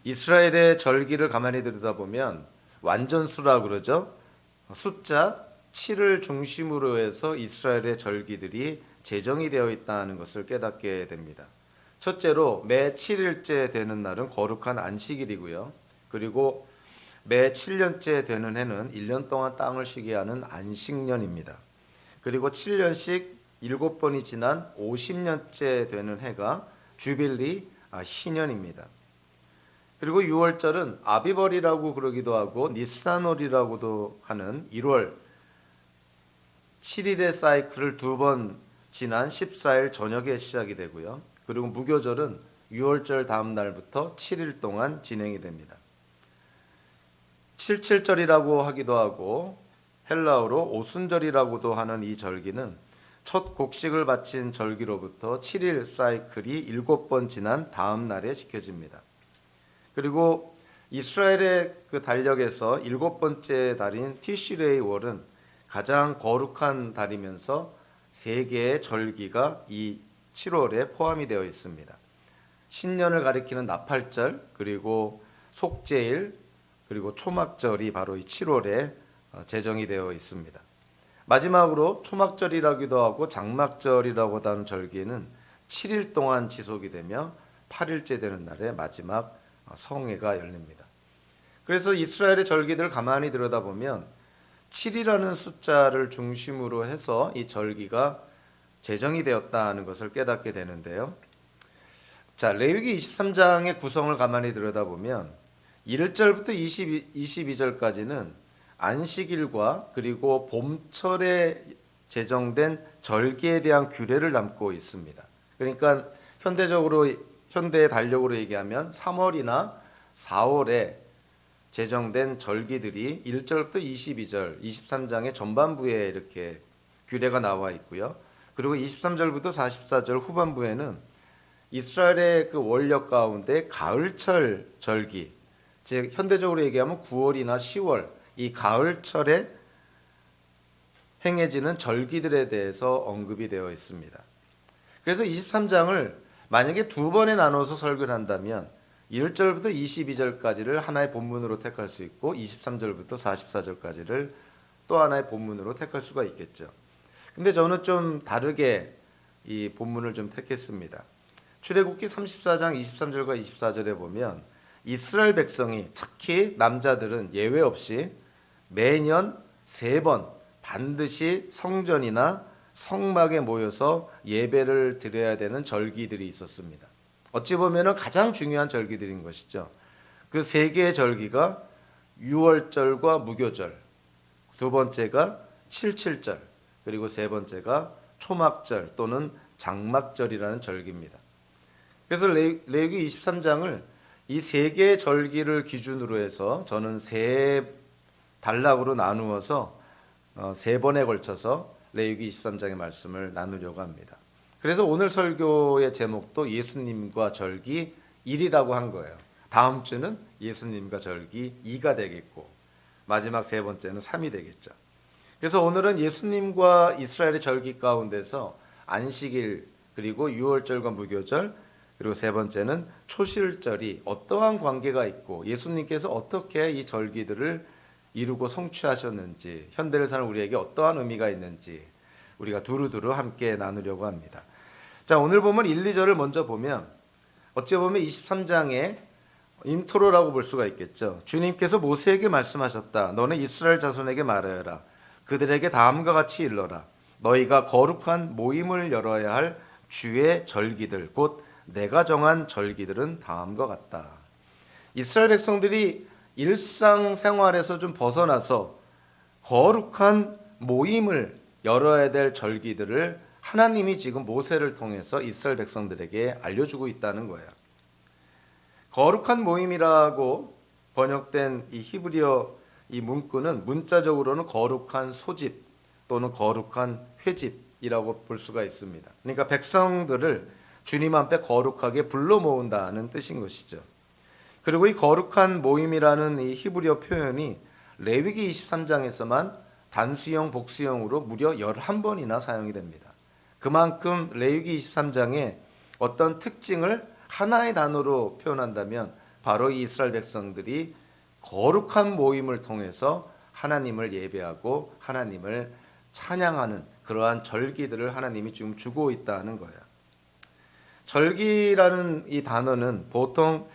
이스라엘의 절기를 가만히 들여다보면 완전수라 그러죠. 숫자 7을 중심으로 해서 이스라엘의 절기들이 제정이 되어 있다는 것을 깨닫게 됩니다. 첫째로 매 7일째 되는 날은 거룩한 안식일이고요. 그리고 매 7년째 되는 해는 1년 동안 땅을 쉬게 하는 안식년입니다. 그리고 7년씩 7번이 지난 50년째 되는 해가 주빌리 희년입니다. 그리고 6월절은 아비벌이라고 그러기도 하고 니산월이라고도 하는 1월 7일의 사이클을 2번 지난 14일 저녁에 시작이 되고요. 그리고 무교절은 6월절 다음 날부터 7일 동안 진행이 됩니다. 77절이라고 하기도 하고 헬라어로 오순절이라고도 하는 이 절기는 첫 곡식을 바친 절기로부터 7일 사이클이 7번 지난 다음 날에 지켜집니다. 그리고 이스라엘의 그 달력에서 7번째 달인 티시레이 월은 가장 거룩한 달이면서 3개의 절기가 이 7월에 포함이 되어 있습니다. 신년을 가리키는 나팔절, 그리고 속죄일, 그리고 초막절이 바로 이 7월에 제정이 되어 있습니다. 마지막으로 초막절이라기도 하고 장막절이라고도 하는 절기는 7일 동안 지속이 되며 8일째 되는 날에 마지막 성회가 열립니다. 그래서 이스라엘의 절기들을 가만히 들여다보면 7이라는 숫자를 중심으로 해서 이 절기가 제정이 되었다는 것을 깨닫게 되는데요. 자, 레위기 23장의 구성을 가만히 들여다보면 1절부터 22절까지는 안식일과 그리고 봄철에 제정된 절기에 대한 규례를 담고 있습니다. 그러니까 현대의 달력으로 얘기하면 3월이나 4월에 제정된 절기들이 1절부터 22절, 23장의 전반부에 이렇게 규례가 나와 있고요. 그리고 23절부터 44절 후반부에는 이스라엘의 그 원력 가운데 가을철 절기, 즉 현대적으로 얘기하면 9월이나 10월 이 가을철에 행해지는 절기들에 대해서 언급이 되어 있습니다. 그래서 23장을 만약에 2번에 나눠서 설교를 한다면 1절부터 22절까지를 하나의 본문으로 택할 수 있고 23절부터 44절까지를 또 하나의 본문으로 택할 수가 있겠죠. 근데 저는 좀 다르게 이 본문을 좀 택했습니다. 출애굽기 34장 23절과 24절에 보면 이스라엘 백성이 특히 남자들은 예외 없이 매년 3번 반드시 성전이나 성막에 모여서 예배를 드려야 되는 절기들이 있었습니다. 어찌 보면 가장 중요한 절기들인 것이죠. 그 3개의 절기가 6월절과 무교절, 2번째가 77절, 그리고 3번째가 초막절 또는 장막절이라는 절기입니다. 그래서 레위기 23장을 이 3개의 절기를 기준으로 해서 저는 3단락으로 나누어서 3번에 걸쳐서 레위기 23장의 말씀을 나누려고 합니다. 그래서 오늘 설교의 제목도 예수님과 절기 1이라고 한 거예요. 다음 주는 예수님과 절기 2가 되겠고 마지막 3번째는 3이 되겠죠. 그래서 오늘은 예수님과 이스라엘의 절기 가운데서 안식일 그리고 6월절과 무교절 그리고 3번째는 초실절이 어떠한 관계가 있고 예수님께서 어떻게 이 절기들을 이루고 성취하셨는지 현대를 사는 우리에게 어떠한 의미가 있는지 우리가 두루두루 함께 나누려고 합니다. 자, 오늘 보면 1, 2절을 먼저 보면 어찌 보면 23장의 인트로라고 볼 수가 있겠죠. 주님께서 모세에게 말씀하셨다. 너는 이스라엘 자손에게 말하여라. 그들에게 다음과 같이 일러라. 너희가 거룩한 모임을 열어야 할 주의 절기들 곧 내가 정한 절기들은 다음과 같다. 이스라엘 백성들이 일상생활에서 좀 벗어나서 거룩한 모임을 열어야 될 절기들을 하나님이 지금 모세를 통해서 이스라엘 백성들에게 알려주고 있다는 거예요. 거룩한 모임이라고 번역된 이 히브리어 이 문구는 문자적으로는 거룩한 소집 또는 거룩한 회집이라고 볼 수가 있습니다. 그러니까 백성들을 주님 앞에 거룩하게 불러 모은다는 뜻인 것이죠. 그리고 이 거룩한 모임이라는 이 히브리어 표현이 레위기 23장에서만 단수형, 복수형으로 무려 11번이나 사용이 됩니다. 그만큼 레위기 23장에 어떤 특징을 하나의 단어로 표현한다면 바로 이스라엘 백성들이 거룩한 모임을 통해서 하나님을 예배하고 하나님을 찬양하는 그러한 절기들을 하나님이 지금 주고 있다는 거예요. 절기라는 이 단어는 보통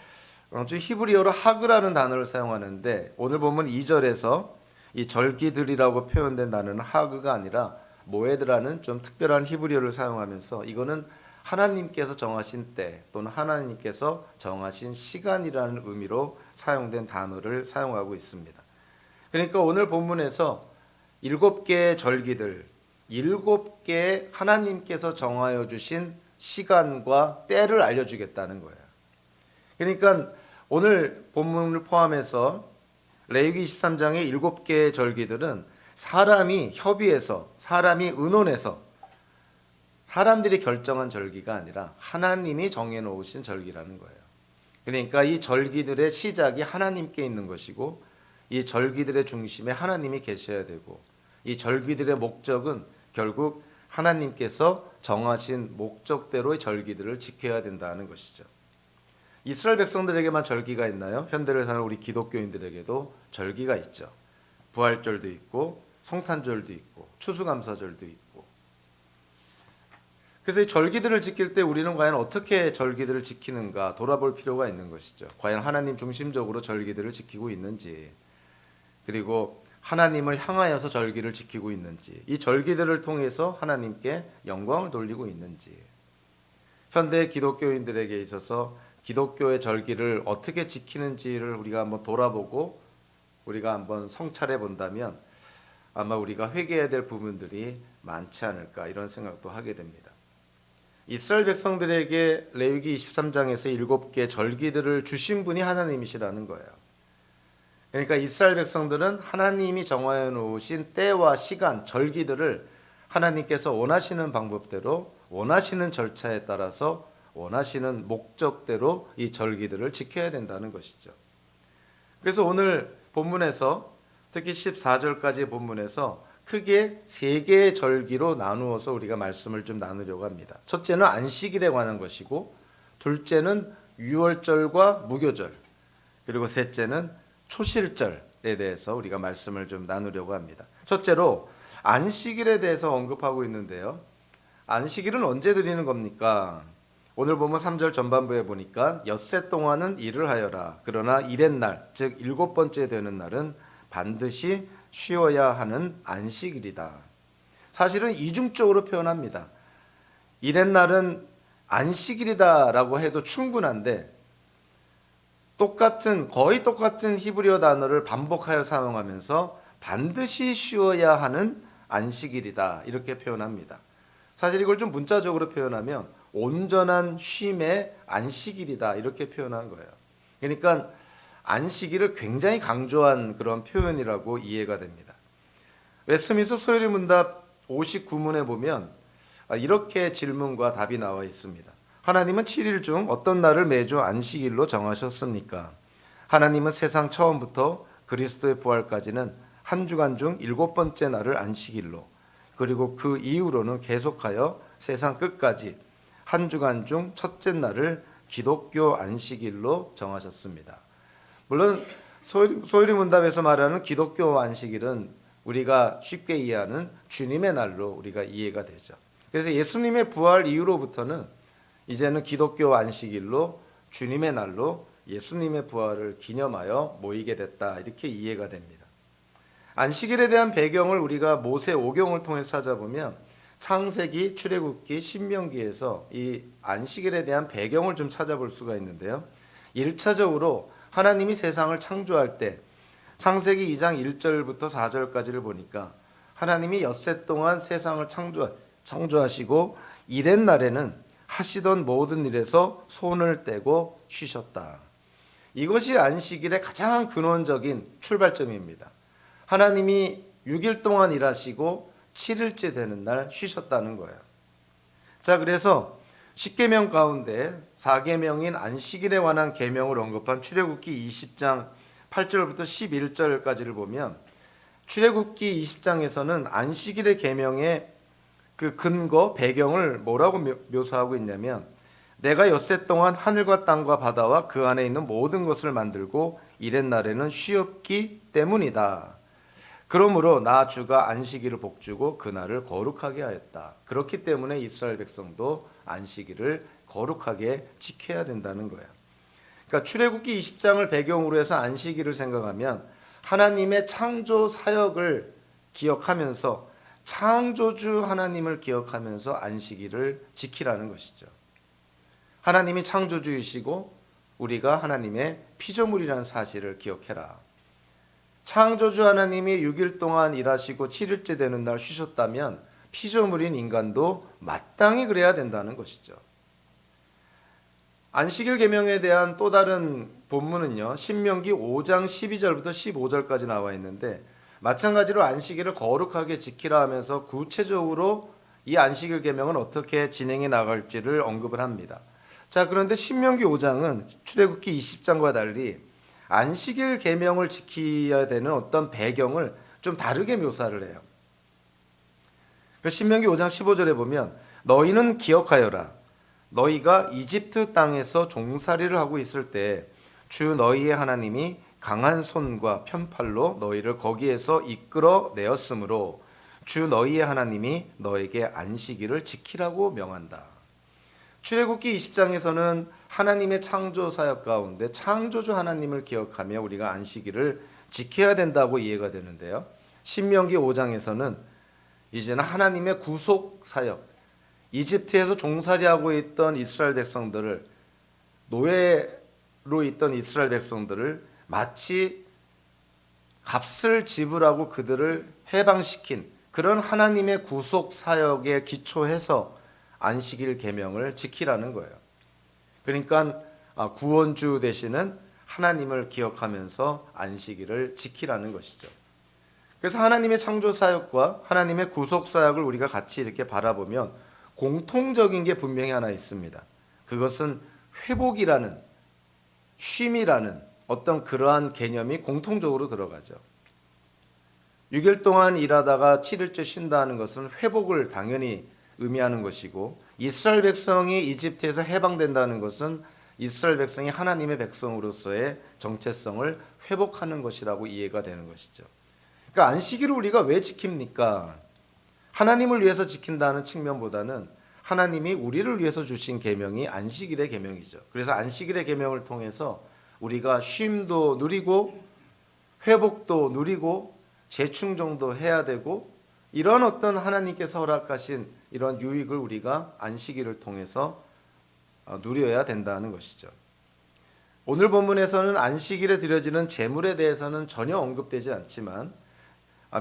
히브리어로 하그라는 단어를 사용하는데, 오늘 보면 2절에서 이 절기들이라고 표현된 단어는 하그가 아니라 모에드라는 좀 특별한 히브리어를 사용하면서 이거는 하나님께서 정하신 때 또는 하나님께서 정하신 시간이라는 의미로 사용된 단어를 사용하고 있습니다. 그러니까 오늘 본문에서 7개의 절기들, 7개의 하나님께서 정하여 주신 시간과 때를 알려주겠다는 거예요. 그러니까 오늘 본문을 포함해서 레위기 23장의 7개의 절기들은 사람이 협의해서, 사람이 의논해서, 사람들이 결정한 절기가 아니라 하나님이 정해놓으신 절기라는 거예요. 그러니까 이 절기들의 시작이 하나님께 있는 것이고, 이 절기들의 중심에 하나님이 계셔야 되고, 이 절기들의 목적은 결국 하나님께서 정하신 목적대로의 절기들을 지켜야 된다는 것이죠. 이스라엘 백성들에게만 절기가 있나요? 현대를 사는 우리 기독교인들에게도 절기가 있죠. 부활절도 있고 성탄절도 있고 추수감사절도 있고. 그래서 이 절기들을 지킬 때 우리는 과연 어떻게 절기들을 지키는가 돌아볼 필요가 있는 것이죠. 과연 하나님 중심적으로 절기들을 지키고 있는지, 그리고 하나님을 향하여서 절기를 지키고 있는지, 이 절기들을 통해서 하나님께 영광을 돌리고 있는지, 현대 기독교인들에게 있어서 기독교의 절기를 어떻게 지키는지를 우리가 한번 돌아보고 우리가 한번 성찰해 본다면 아마 우리가 회개해야 될 부분들이 많지 않을까, 이런 생각도 하게 됩니다. 이스라엘 백성들에게 레위기 23장에서 7개 절기들을 주신 분이 하나님이시라는 거예요. 그러니까 이스라엘 백성들은 하나님이 정하여 놓으신 때와 시간, 절기들을 하나님께서 원하시는 방법대로, 원하시는 절차에 따라서, 원하시는 목적대로 이 절기들을 지켜야 된다는 것이죠. 그래서 오늘 본문에서, 특히 14절까지 본문에서 크게 3개의 절기로 나누어서 우리가 말씀을 좀 나누려고 합니다. 첫째는 안식일에 관한 것이고, 둘째는 유월절과 무교절, 그리고 셋째는 초실절에 대해서 우리가 말씀을 좀 나누려고 합니다. 첫째로 안식일에 대해서 언급하고 있는데요. 안식일은 언제 드리는 겁니까? 오늘 보면 3절 전반부에 보니까 엿새 동안은 일을 하여라. 그러나 이렛날, 즉 7번째 되는 날은 반드시 쉬어야 하는 안식일이다. 사실은 이중적으로 표현합니다. 이렛날은 안식일이다라고 해도 충분한데, 거의 똑같은 히브리어 단어를 반복하여 사용하면서 반드시 쉬어야 하는 안식일이다, 이렇게 표현합니다. 사실 이걸 좀 문자적으로 표현하면 온전한 쉼의 안식일이다, 이렇게 표현한 거예요. 그러니까 안식일을 굉장히 강조한 그런 표현이라고 이해가 됩니다. 웨스트민스터 소요리 문답 59문에 보면 이렇게 질문과 답이 나와 있습니다. 하나님은 7일 중 어떤 날을 매주 안식일로 정하셨습니까? 하나님은 세상 처음부터 그리스도의 부활까지는 한 주간 중 7번째 날을 안식일로, 그리고 그 이후로는 계속하여 세상 끝까지 한 주간 중 첫째 날을 기독교 안식일로 정하셨습니다. 물론 소요리 문답에서 말하는 기독교 안식일은 우리가 쉽게 이해하는 주님의 날로 우리가 이해가 되죠. 그래서 예수님의 부활 이후로부터는 이제는 기독교 안식일로, 주님의 날로 예수님의 부활을 기념하여 모이게 됐다, 이렇게 이해가 됩니다. 안식일에 대한 배경을 우리가 모세 오경을 통해서 찾아보면 창세기, 출애굽기, 신명기에서 이 안식일에 대한 배경을 좀 찾아볼 수가 있는데요. 1차적으로 하나님이 세상을 창조할 때 창세기 2장 1절부터 4절까지를 보니까 하나님이 엿새 동안 세상을 창조하시고 이렛날에는 하시던 모든 일에서 손을 떼고 쉬셨다. 이것이 안식일의 가장 근원적인 출발점입니다. 하나님이 6일 동안 일하시고 7일째 되는 날 쉬셨다는 거예요. 자, 그래서 10계명 가운데 4계명인 안식일에 관한 계명을 언급한 출애굽기 20장 8절부터 11절까지를 보면, 출애굽기 20장에서는 안식일의 계명의 그 근거, 배경을 뭐라고 묘사하고 있냐면, 내가 엿새 동안 하늘과 땅과 바다와 그 안에 있는 모든 것을 만들고 이렛날에는 쉬었기 때문이다. 그러므로 나 주가 안식일을 복주고 그날을 거룩하게 하였다. 그렇기 때문에 이스라엘 백성도 안식일을 거룩하게 지켜야 된다는 거야. 그러니까 출애굽기 20장을 배경으로 해서 안식일을 생각하면 하나님의 창조 사역을 기억하면서 창조주 하나님을 기억하면서 안식일을 지키라는 것이죠. 하나님이 창조주이시고 우리가 하나님의 피조물이라는 사실을 기억해라. 창조주 하나님이 6일 동안 일하시고 7일째 되는 날 쉬셨다면 피조물인 인간도 마땅히 그래야 된다는 것이죠. 안식일 계명에 대한 또 다른 본문은요, 신명기 5장 12절부터 15절까지 나와 있는데 마찬가지로 안식일을 거룩하게 지키라 하면서 구체적으로 이 안식일 계명은 어떻게 진행해 나갈지를 언급을 합니다. 자, 그런데 신명기 5장은 출애굽기 20장과 달리 안식일 계명을 지켜야 되는 어떤 배경을 좀 다르게 묘사를 해요. 신명기 5장 15절에 보면 너희는 기억하여라. 너희가 이집트 땅에서 종살이를 하고 있을 때 주 너희의 하나님이 강한 손과 편팔로 너희를 거기에서 이끌어 내었으므로 주 너희의 하나님이 너에게 안식일을 지키라고 명한다. 출애굽기 20장에서는 하나님의 창조 사역 가운데 창조주 하나님을 기억하며 우리가 안식일을 지켜야 된다고 이해가 되는데요. 신명기 5장에서는 이제는 하나님의 구속 사역, 이집트에서 종살이하고 있던 이스라엘 백성들을, 노예로 있던 이스라엘 백성들을 마치 값을 지불하고 그들을 해방시킨 그런 하나님의 구속 사역에 기초해서 안식일 계명을 지키라는 거예요. 그러니까 구원주 되시는 하나님을 기억하면서 안식일을 지키라는 것이죠. 그래서 하나님의 창조 사역과 하나님의 구속 사역을 우리가 같이 이렇게 바라보면 공통적인 게 분명히 하나 있습니다. 그것은 회복이라는, 쉼이라는 어떤 그러한 개념이 공통적으로 들어가죠. 6일 동안 일하다가 7일째 쉰다는 것은 회복을 당연히 의미하는 것이고, 이스라엘 백성이 이집트에서 해방된다는 것은 이스라엘 백성이 하나님의 백성으로서의 정체성을 회복하는 것이라고 이해가 되는 것이죠. 그러니까 안식일을 우리가 왜 지킵니까? 하나님을 위해서 지킨다는 측면보다는 하나님이 우리를 위해서 주신 계명이 안식일의 계명이죠. 그래서 안식일의 계명을 통해서 우리가 쉼도 누리고 회복도 누리고 재충전도 해야 되고, 이런 어떤 하나님께서 허락하신 이런 유익을 우리가 안식일을 통해서 누려야 된다는 것이죠. 오늘 본문에서는 안식일에 드려지는 제물에 대해서는 전혀 언급되지 않지만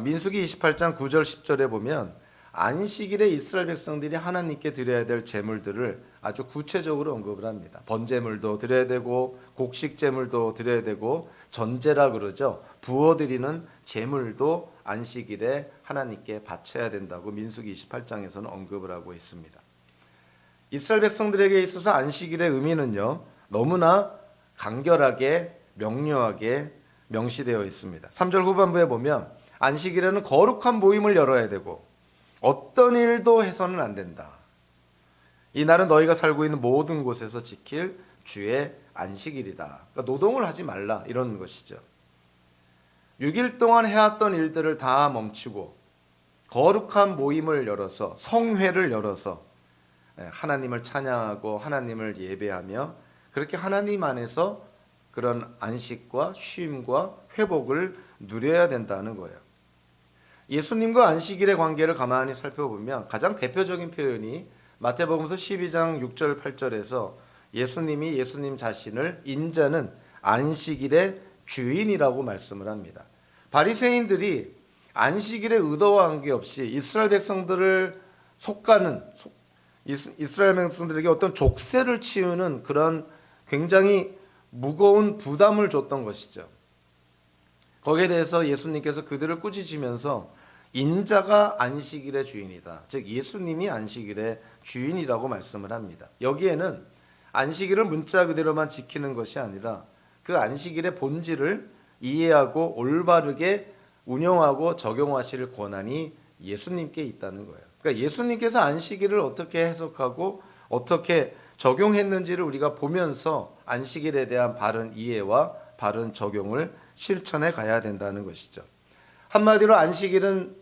민수기 28장 9절 10절에 보면 안식일에 이스라엘 백성들이 하나님께 드려야 될 제물들을 아주 구체적으로 언급을 합니다. 번제물도 드려야 되고 곡식 제물도 드려야 되고 전제라 그러죠. 부어드리는 제물도 안식일에 하나님께 바쳐야 된다고 민수기 28장에서는 언급을 하고 있습니다. 이스라엘 백성들에게 있어서 안식일의 의미는요, 너무나 간결하게 명료하게 명시되어 있습니다. 3절 후반부에 보면 안식일에는 거룩한 모임을 열어야 되고 어떤 일도 해서는 안 된다. 이날은 너희가 살고 있는 모든 곳에서 지킬 주의 안식일이다. 그러니까 노동을 하지 말라, 이런 것이죠. 6일 동안 해왔던 일들을 다 멈추고 거룩한 모임을 열어서, 성회를 열어서 하나님을 찬양하고 하나님을 예배하며 그렇게 하나님 안에서 그런 안식과 쉼과 회복을 누려야 된다는 거예요. 예수님과 안식일의 관계를 가만히 살펴보면 가장 대표적인 표현이 마태복음서 12장 6절 8절에서 예수님이 예수님 자신을 인자는 안식일의 주인이라고 말씀을 합니다. 바리새인들이 안식일에 의도와 관계없이 이스라엘 백성들을 속가는, 이스라엘 백성들에게 어떤 족쇄를 치우는 그런 굉장히 무거운 부담을 줬던 것이죠. 거기에 대해서 예수님께서 그들을 꾸짖으면서 인자가 안식일의 주인이다, 즉 예수님이 안식일의 주인이라고 말씀을 합니다. 여기에는 안식일을 문자 그대로만 지키는 것이 아니라 그 안식일의 본질을 이해하고 올바르게 운영하고 적용하실 권한이 예수님께 있다는 거예요. 그러니까 예수님께서 안식일을 어떻게 해석하고 어떻게 적용했는지를 우리가 보면서 안식일에 대한 바른 이해와 바른 적용을 실천해 가야 된다는 것이죠. 한마디로 안식일은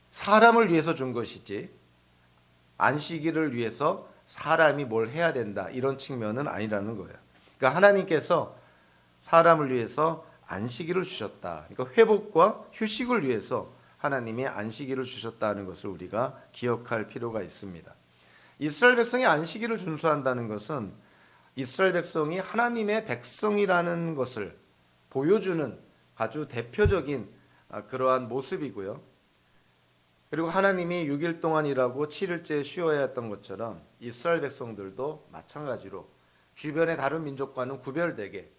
사람을 위해서 준 것이지 안식일을 위해서 사람이 뭘 해야 된다 이런 측면은 아니라는 거예요. 그러니까 하나님께서 사람을 위해서 안식일을 주셨다. 그러니까 회복과 휴식을 위해서 하나님이 안식일을 주셨다는 것을 우리가 기억할 필요가 있습니다. 이스라엘 백성이 안식일을 준수한다는 것은 이스라엘 백성이 하나님의 백성이라는 것을 보여주는 아주 대표적인 그러한 모습이고요. 그리고 하나님이 6일 동안 일하고 7일째 쉬어야 했던 것처럼 이스라엘 백성들도 마찬가지로 주변의 다른 민족과는 구별되게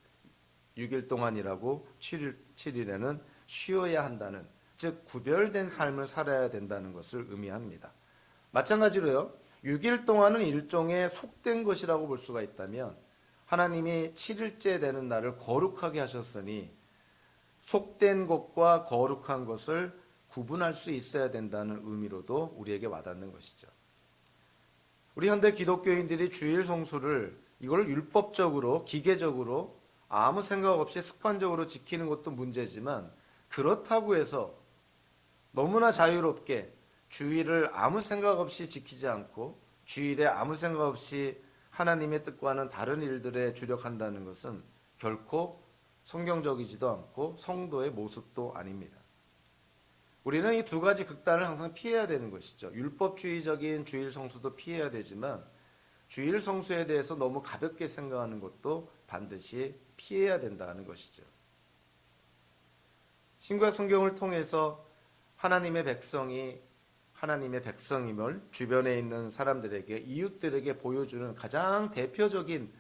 6일 동안 일하고 7일에는 쉬어야 한다는, 즉 구별된 삶을 살아야 된다는 것을 의미합니다. 마찬가지로요, 6일 동안은 일종의 속된 것이라고 볼 수가 있다면 하나님이 7일째 되는 날을 거룩하게 하셨으니 속된 것과 거룩한 것을 구분할 수 있어야 된다는 의미로도 우리에게 와닿는 것이죠. 우리 현대 기독교인들이 주일 성수를 이걸 율법적으로 기계적으로 아무 생각 없이 습관적으로 지키는 것도 문제지만 그렇다고 해서 너무나 자유롭게 주일을 아무 생각 없이 지키지 않고 주일에 아무 생각 없이 하나님의 뜻과는 다른 일들에 주력한다는 것은 결코 성경적이지도 않고 성도의 모습도 아닙니다. 우리는 이 두 가지 극단을 항상 피해야 되는 것이죠. 율법주의적인 주일 성수도 피해야 되지만 주일 성수에 대해서 너무 가볍게 생각하는 것도 반드시 피해야 된다는 것이죠. 신구약 성경을 통해서 하나님의 백성이 하나님의 백성임을 주변에 있는 사람들에게, 이웃들에게 보여주는 가장 대표적인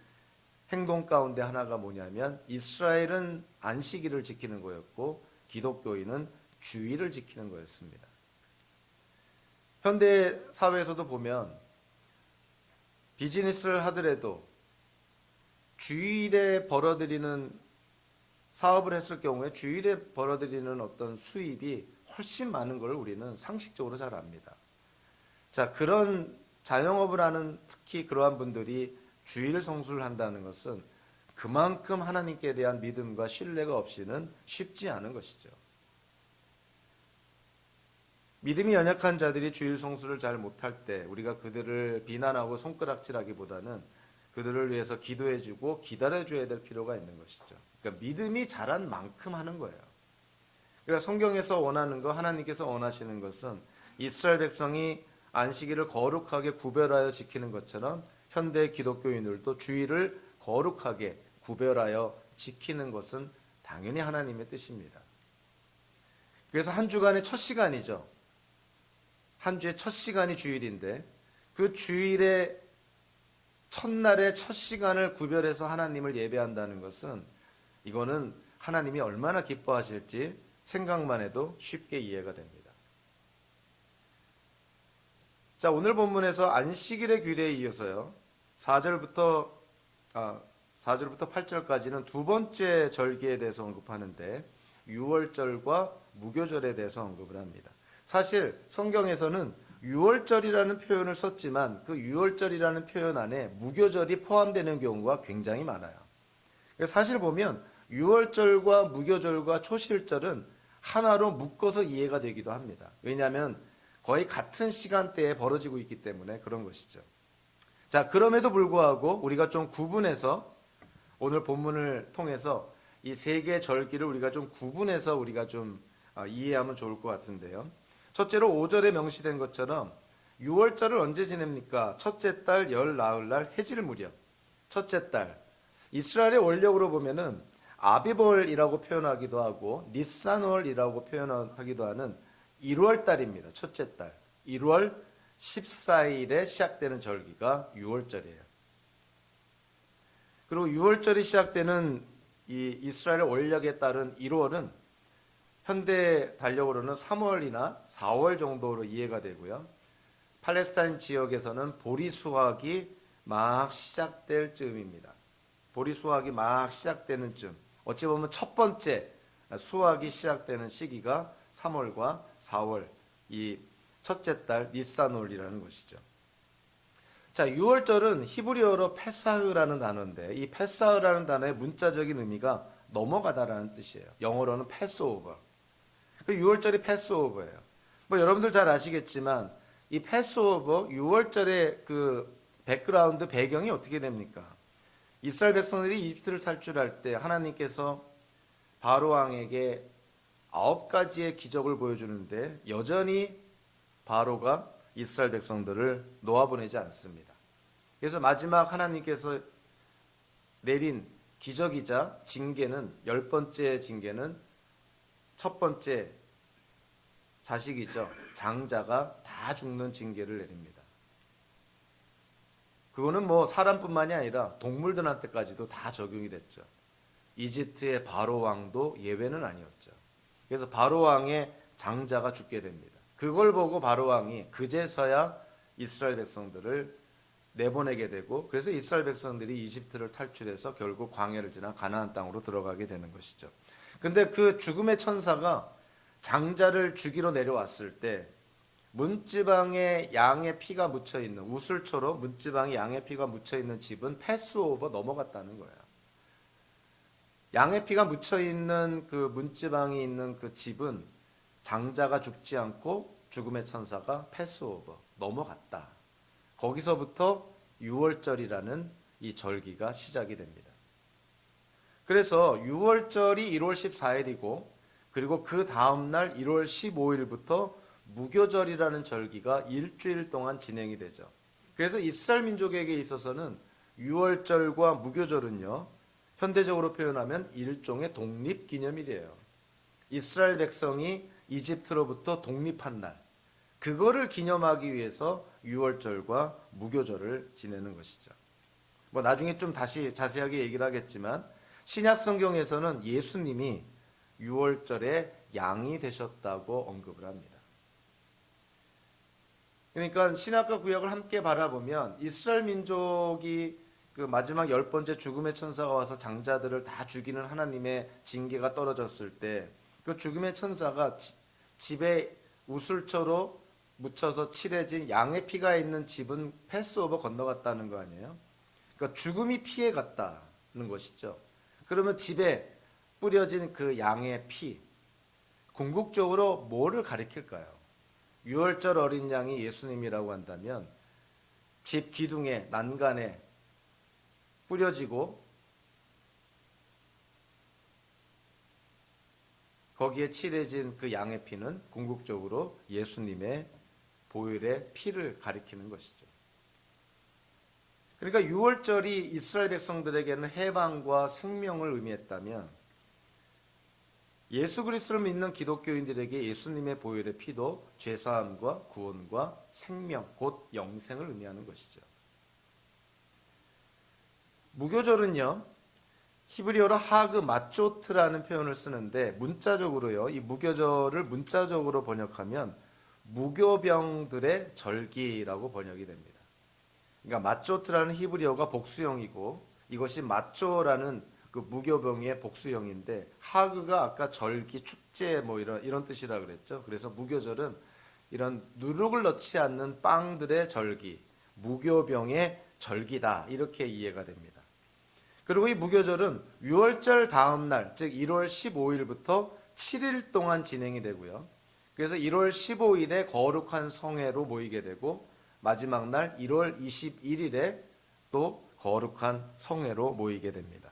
행동 가운데 하나가 뭐냐면 이스라엘은 안식일을 지키는 거였고 기독교인은 주일을 지키는 거였습니다. 현대 사회에서도 보면 비즈니스를 하더라도 주일에 벌어들이는 사업을 했을 경우에 주일에 벌어들이는 어떤 수입이 훨씬 많은 걸 우리는 상식적으로 잘 압니다. 자, 그런 자영업을 하는 특히 그러한 분들이 주일 성수를 한다는 것은 그만큼 하나님께 대한 믿음과 신뢰가 없이는 쉽지 않은 것이죠. 믿음이 연약한 자들이 주일 성수를 잘 못할 때 우리가 그들을 비난하고 손가락질하기보다는 그들을 위해서 기도해주고 기다려줘야 될 필요가 있는 것이죠. 그러니까 믿음이 자란 만큼 하는 거예요. 그러니까 성경에서 원하는 거, 하나님께서 원하시는 것은 이스라엘 백성이 안식일을 거룩하게 구별하여 지키는 것처럼 현대 기독교인들도 주일을 거룩하게 구별하여 지키는 것은 당연히 하나님의 뜻입니다. 그래서 한 주간의 첫 시간이죠. 한 주의 첫 시간이 주일인데 그 주일의 첫날의 첫 시간을 구별해서 하나님을 예배한다는 것은 이거는 하나님이 얼마나 기뻐하실지 생각만 해도 쉽게 이해가 됩니다. 자, 오늘 본문에서 안식일의 규례에 이어서요 4절부터 8절까지는 두 번째 절기에 대해서 언급하는데 유월절과 무교절에 대해서 언급을 합니다. 사실 성경에서는 유월절이라는 표현을 썼지만 그 유월절이라는 표현 안에 무교절이 포함되는 경우가 굉장히 많아요. 사실 보면 유월절과 무교절과 초실절은 하나로 묶어서 이해가 되기도 합니다. 왜냐하면 거의 같은 시간대에 벌어지고 있기 때문에 그런 것이죠. 자, 그럼에도 불구하고 우리가 좀 구분해서 오늘 본문을 통해서 이 세 개의 절기를 우리가 좀 구분해서 우리가 좀 이해하면 좋을 것 같은데요. 첫째로 5절에 명시된 것처럼 6월절을 언제 지냅니까? 첫째 달 열 나흘날 해질 무렵. 첫째 달. 이스라엘의 원력으로 보면은 아비벌이라고 표현하기도 하고 니산월이라고 표현하기도 하는 1월 달입니다. 첫째 달. 1월 14일에 시작되는 절기가 6월절이에요. 그리고 6월절이 시작되는 이 이스라엘 원력에 따른 1월은 현대 달력으로는 3월이나 4월 정도로 이해가 되고요. 팔레스타인 지역에서는 보리 수확이 막 시작될 즈음입니다. 보리 수확이 막 시작되는 즈음. 어찌 보면 첫 번째 수확이 시작되는 시기가 3월과 4월, 이 첫째 달 니산월이라는 것이죠. 자, 유월절은 히브리어로 페사흐라는 단어인데 이 페사흐라는 단어의 문자적인 의미가 넘어가다라는 뜻이에요. 영어로는 패스오버. 그 유월절이 패스오버예요. 뭐 여러분들 잘 아시겠지만 이 패스오버 유월절의 그 백그라운드 배경이 어떻게 됩니까? 이스라엘 백성들이 이집트를 탈출할 때 하나님께서 바로 왕에게 9가지의 기적을 보여주는데 여전히 바로가 이스라엘 백성들을 놓아보내지 않습니다. 그래서 마지막 하나님께서 내린 기적이자 징계는 10번째 징계는 첫 번째 자식이죠. 장자가 다 죽는 징계를 내립니다. 그거는 뭐 사람뿐만이 아니라 동물들한테까지도 다 적용이 됐죠. 이집트의 바로 왕도 예외는 아니었죠. 그래서 바로 왕의 장자가 죽게 됩니다. 그걸 보고 바로 왕이 그제서야 이스라엘 백성들을 내보내게 되고 그래서 이스라엘 백성들이 이집트를 탈출해서 결국 광야를 지나 가나안 땅으로 들어가게 되는 것이죠. 근데 그 죽음의 천사가 장자를 죽이러 내려왔을 때 문지방에 양의 피가 묻혀 있는 우슬초로 문지방에 양의 피가 묻혀 있는 집은 패스오버 넘어갔다는 거예요. 양의 피가 묻혀 있는 그 문지방이 있는 그 집은 장자가 죽지 않고 죽음의 천사가 패스오버 넘어갔다. 거기서부터 유월절이라는 이 절기가 시작이 됩니다. 그래서 유월절이 1월 14일이고 그리고 그 다음날 1월 15일부터 무교절이라는 절기가 일주일 동안 진행이 되죠. 그래서 이스라엘 민족에게 있어서는 유월절과 무교절은요, 현대적으로 표현하면 일종의 독립기념일이에요. 이스라엘 백성이 이집트로부터 독립한 날, 그거를 기념하기 위해서 유월절과 무교절을 지내는 것이죠. 뭐 나중에 좀 다시 자세하게 얘기를 하겠지만 신약 성경에서는 예수님이 유월절에 양이 되셨다고 언급을 합니다. 그러니까 신약과 구약을 함께 바라보면 이스라엘 민족이 그 마지막 10번째 죽음의 천사가 와서 장자들을 다 죽이는 하나님의 징계가 떨어졌을 때 그 죽음의 천사가 집에 우슬초로 묻혀서 칠해진 양의 피가 있는 집은 패스오버 건너갔다는 거 아니에요? 그러니까 죽음이 피해 갔다는 것이죠. 그러면 집에 뿌려진 그 양의 피, 궁극적으로 뭐를 가리킬까요? 유월절 어린 양이 예수님이라고 한다면 집 기둥에 난간에 뿌려지고 거기에 칠해진 그 양의 피는 궁극적으로 예수님의 보혈의 피를 가리키는 것이죠. 그러니까 유월절이 이스라엘 백성들에게는 해방과 생명을 의미했다면 예수 그리스도를 믿는 기독교인들에게 예수님의 보혈의 피도 죄사함과 구원과 생명, 곧 영생을 의미하는 것이죠. 무교절은요, 히브리어로 하그 마초트라는 표현을 쓰는데 문자적으로요, 이 무교절을 문자적으로 번역하면 무교병들의 절기라고 번역이 됩니다. 그러니까 마초트라는 히브리어가 복수형이고 이것이 마초라는 그 무교병의 복수형인데 하그가 아까 절기, 축제 뭐 이런 뜻이라 그랬죠. 그래서 무교절은 이런 누룩을 넣지 않는 빵들의 절기, 무교병의 절기다 이렇게 이해가 됩니다. 그리고 이 무교절은 유월절 다음 날, 즉 1월 15일부터 7일 동안 진행이 되고요. 그래서 1월 15일에 거룩한 성회로 모이게 되고 마지막 날 1월 21일에 또 거룩한 성회로 모이게 됩니다.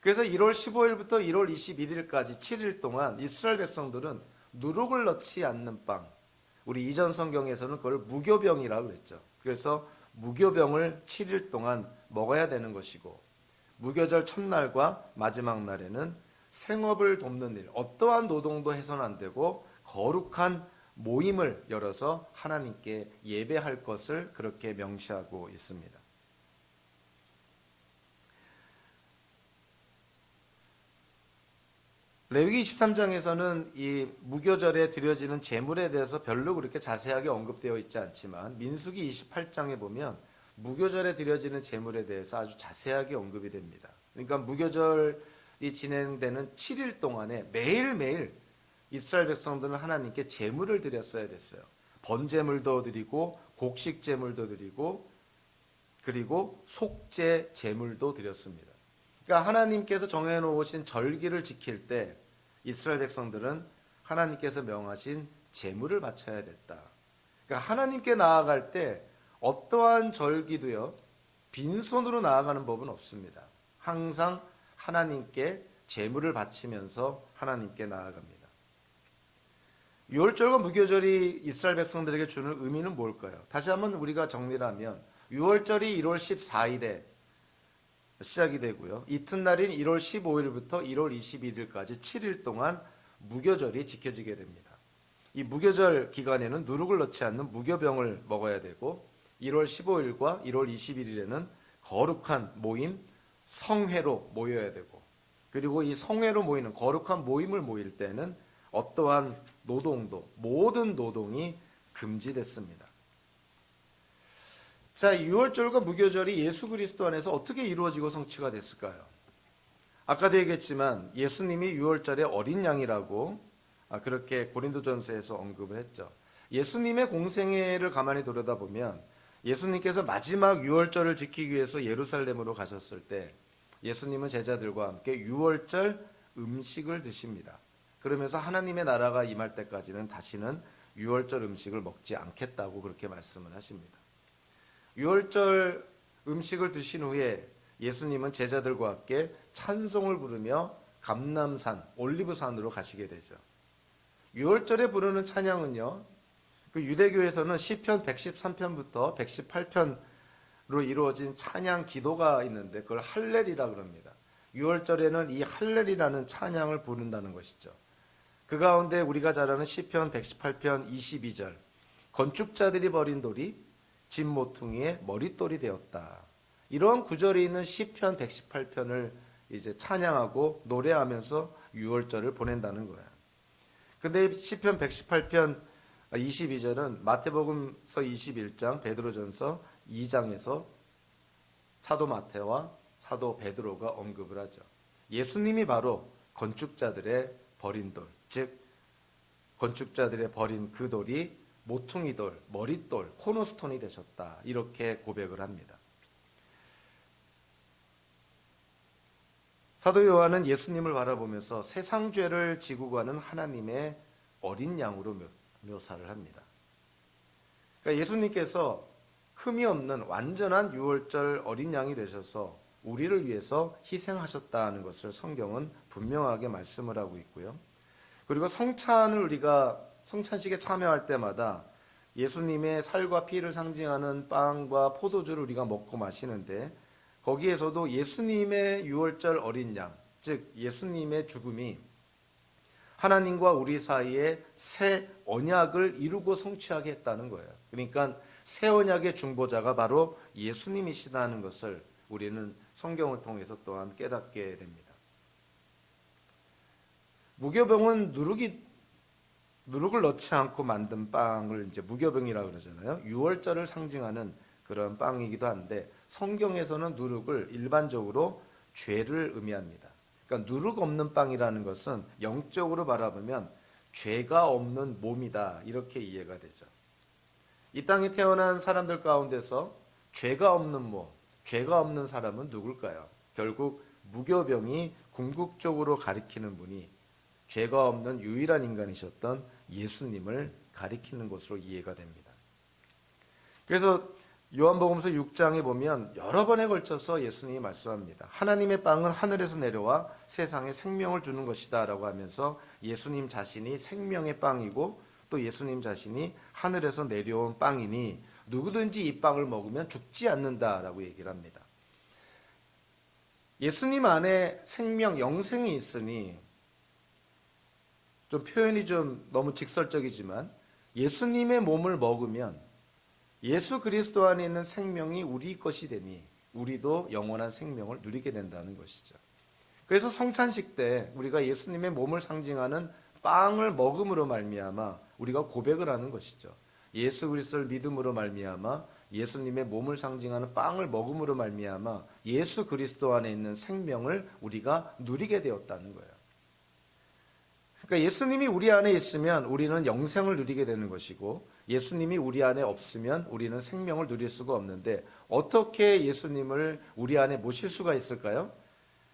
그래서 1월 15일부터 1월 21일까지 7일 동안 이스라엘 백성들은 누룩을 넣지 않는 빵, 우리 이전 성경에서는 그걸 무교병이라고 그랬죠. 그래서 무교병을 7일 동안 먹어야 되는 것이고 무교절 첫날과 마지막 날에는 생업을 돕는 일, 어떠한 노동도 해서는 안 되고 거룩한 모임을 열어서 하나님께 예배할 것을 그렇게 명시하고 있습니다. 레위기 23장에서는 이 무교절에 드려지는 제물에 대해서 별로 그렇게 자세하게 언급되어 있지 않지만 민수기 28장에 보면 무교절에 드려지는 제물에 대해서 아주 자세하게 언급이 됩니다. 그러니까 무교절이 진행되는 7일 동안에 매일매일 이스라엘 백성들은 하나님께 제물을 드렸어야 됐어요. 번제물도 드리고 곡식 제물도 드리고 그리고 속죄 제물도 드렸습니다. 그러니까 하나님께서 정해놓으신 절기를 지킬 때 이스라엘 백성들은 하나님께서 명하신 제물을 바쳐야 됐다. 그러니까 하나님께 나아갈 때 어떠한 절기도요, 빈손으로 나아가는 법은 없습니다. 항상 하나님께 제물을 바치면서 하나님께 나아갑니다. 유월절과 무교절이 이스라엘 백성들에게 주는 의미는 뭘까요? 다시 한번 우리가 정리를 하면 유월절이 1월 14일에 시작이 되고요. 이튿날인 1월 15일부터 1월 21일까지 7일 동안 무교절이 지켜지게 됩니다. 이 무교절 기간에는 누룩을 넣지 않는 무교병을 먹어야 되고 1월 15일과 1월 21일에는 거룩한 모임, 성회로 모여야 되고 그리고 이 성회로 모이는 거룩한 모임을 모일 때는 어떠한 노동도 모든 노동이 금지됐습니다. 자, 유월절과 무교절이 예수 그리스도 안에서 어떻게 이루어지고 성취가 됐을까요? 아까도 얘기했지만 예수님이 유월절에 어린 양이라고 그렇게 고린도전서에서 언급을 했죠. 예수님의 공생애를 가만히 돌아다보면 예수님께서 마지막 유월절을 지키기 위해서 예루살렘으로 가셨을 때 예수님은 제자들과 함께 유월절 음식을 드십니다. 그러면서 하나님의 나라가 임할 때까지는 다시는 유월절 음식을 먹지 않겠다고 그렇게 말씀을 하십니다. 유월절 음식을 드신 후에 예수님은 제자들과 함께 찬송을 부르며 감람산, 올리브산으로 가시게 되죠. 유월절에 부르는 찬양은요, 그 유대교에서는 시편 113편부터 118편으로 이루어진 찬양 기도가 있는데 그걸 할렐이라 그럽니다. 유월절에는 이 할렐이라는 찬양을 부른다는 것이죠. 그 가운데 우리가 잘 아는 시편 118편 22절, 건축자들이 버린 돌이 집 모퉁이의 머릿돌이 되었다. 이러한 구절이 있는 시편 118편을 이제 찬양하고 노래하면서 유월절을 보낸다는 거야. 근데 시편 118편 22절은 마태복음서 21장, 베드로전서 2장에서 사도 마태와 사도 베드로가 언급을 하죠. 예수님이 바로 건축자들의 버린 돌, 즉 건축자들의 버린 그 돌이 모퉁이돌, 머릿돌, 코너스톤이 되셨다. 이렇게 고백을 합니다. 사도 요한은 예수님을 바라보면서 세상 죄를 지고 가는 하나님의 어린 양으로 묘사를 합니다. 그러니까 예수님께서 흠이 없는 완전한 유월절 어린 양이 되셔서 우리를 위해서 희생하셨다는 것을 성경은 분명하게 말씀을 하고 있고요. 그리고 성찬을 우리가 성찬식에 참여할 때마다 예수님의 살과 피를 상징하는 빵과 포도주를 우리가 먹고 마시는데 거기에서도 예수님의 유월절 어린 양, 즉 예수님의 죽음이 하나님과 우리 사이에 새 언약을 이루고 성취하게 했다는 거예요. 그러니까 새 언약의 중보자가 바로 예수님이시다는 것을 우리는 성경을 통해서 또한 깨닫게 됩니다. 무교병은 누룩을 넣지 않고 만든 빵을 이제 무교병이라고 그러잖아요. 유월절을 상징하는 그런 빵이기도 한데 성경에서는 누룩을 일반적으로 죄를 의미합니다. 그러니까 누룩 없는 빵이라는 것은 영적으로 바라보면 죄가 없는 몸이다 이렇게 이해가 되죠. 이 땅에 태어난 사람들 가운데서 죄가 없는 몸, 죄가 없는 사람은 누굴까요? 결국 무교병이 궁극적으로 가리키는 분이 죄가 없는 유일한 인간이셨던 예수님을 가리키는 것으로 이해가 됩니다. 그래서 요한복음서 6장에 보면 여러 번에 걸쳐서 예수님이 말씀합니다. 하나님의 빵은 하늘에서 내려와 세상에 생명을 주는 것이다 라고 하면서 예수님 자신이 생명의 빵이고 또 예수님 자신이 하늘에서 내려온 빵이니 누구든지 이 빵을 먹으면 죽지 않는다라고 얘기를 합니다. 예수님 안에 생명, 영생이 있으니 좀 표현이 좀 너무 직설적이지만 예수님의 몸을 먹으면 예수 그리스도 안에 있는 생명이 우리 것이 되니 우리도 영원한 생명을 누리게 된다는 것이죠. 그래서 성찬식 때 우리가 예수님의 몸을 상징하는 빵을 먹음으로 말미암아 우리가 고백을 하는 것이죠. 예수 그리스도를 믿음으로 말미암아 예수님의 몸을 상징하는 빵을 먹음으로 말미암아 예수 그리스도 안에 있는 생명을 우리가 누리게 되었다는 거예요. 그러니까 예수님이 우리 안에 있으면 우리는 영생을 누리게 되는 것이고 예수님이 우리 안에 없으면 우리는 생명을 누릴 수가 없는데 어떻게 예수님을 우리 안에 모실 수가 있을까요?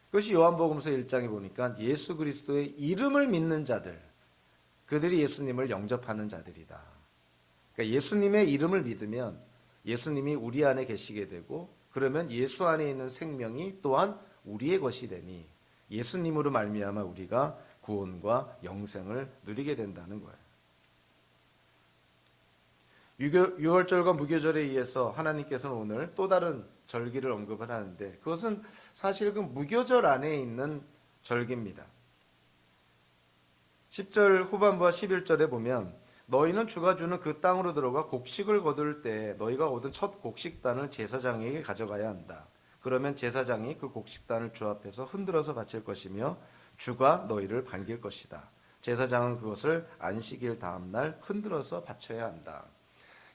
그것이 요한복음서 1장에 보니까 예수 그리스도의 이름을 믿는 자들, 그들이 예수님을 영접하는 자들이다. 그러니까 예수님의 이름을 믿으면 예수님이 우리 안에 계시게 되고, 그러면 예수 안에 있는 생명이 또한 우리의 것이 되니 예수님으로 말미암아 우리가 구원과 영생을 누리게 된다는 거예요. 유월절과 무교절에 의해서 하나님께서는 오늘 또 다른 절기를 언급을 하는데, 그것은 사실 그 무교절 안에 있는 절기입니다. 10절 후반부와 11절에 보면 너희는 주가 주는 그 땅으로 들어가 곡식을 거둘 때 너희가 얻은 첫 곡식단을 제사장에게 가져가야 한다. 그러면 제사장이 그 곡식단을 주 앞에서 흔들어서 바칠 것이며 주가 너희를 반길 것이다. 제사장은 그것을 안식일 다음 날 흔들어서 바쳐야 한다.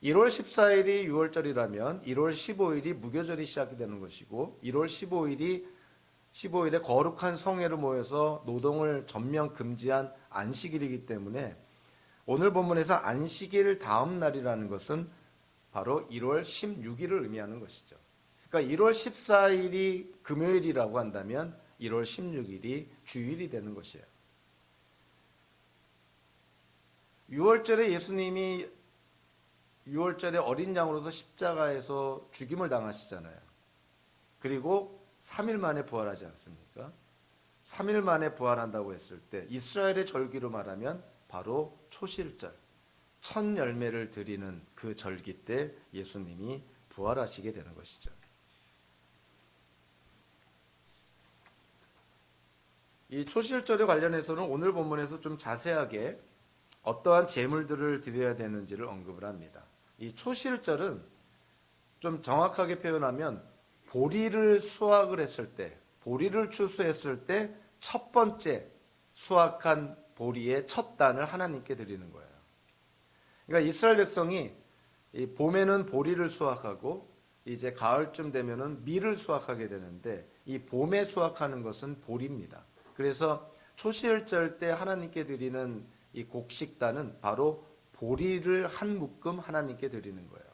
1월 14일이 6월절이라면 1월 15일이 무교절이 시작이 되는 것이고, 1월 15일에 거룩한 성회로 모여서 노동을 전면 금지한 안식일이기 때문에 오늘 본문에서 안식일 다음 날이라는 것은 바로 1월 16일을 의미하는 것이죠. 그러니까 1월 14일이 금요일이라고 한다면 1월 16일이 주일이 되는 것이에요. 6월절에 예수님이 6월절에 어린 양으로서 십자가에서 죽임을 당하시잖아요. 그리고 3일 만에 부활하지 않습니까? 3일 만에 부활한다고 했을 때 이스라엘의 절기로 말하면 바로 초실절, 첫 열매를 드리는 그 절기 때 예수님이 부활하시게 되는 것이죠. 이 초실절에 관련해서는 오늘 본문에서 좀 자세하게 어떠한 제물들을 드려야 되는지를 언급을 합니다. 이 초실절은 좀 정확하게 표현하면 보리를 수확을 했을 때, 보리를 추수했을 때 첫 번째 수확한 보리의 첫 단을 하나님께 드리는 거예요. 그러니까 이스라엘 백성이 이 봄에는 보리를 수확하고 이제 가을쯤 되면은 밀을 수확하게 되는데, 이 봄에 수확하는 것은 보리입니다. 그래서 초실절 때 하나님께 드리는 이 곡식단은 바로 보리를 한 묶음 하나님께 드리는 거예요.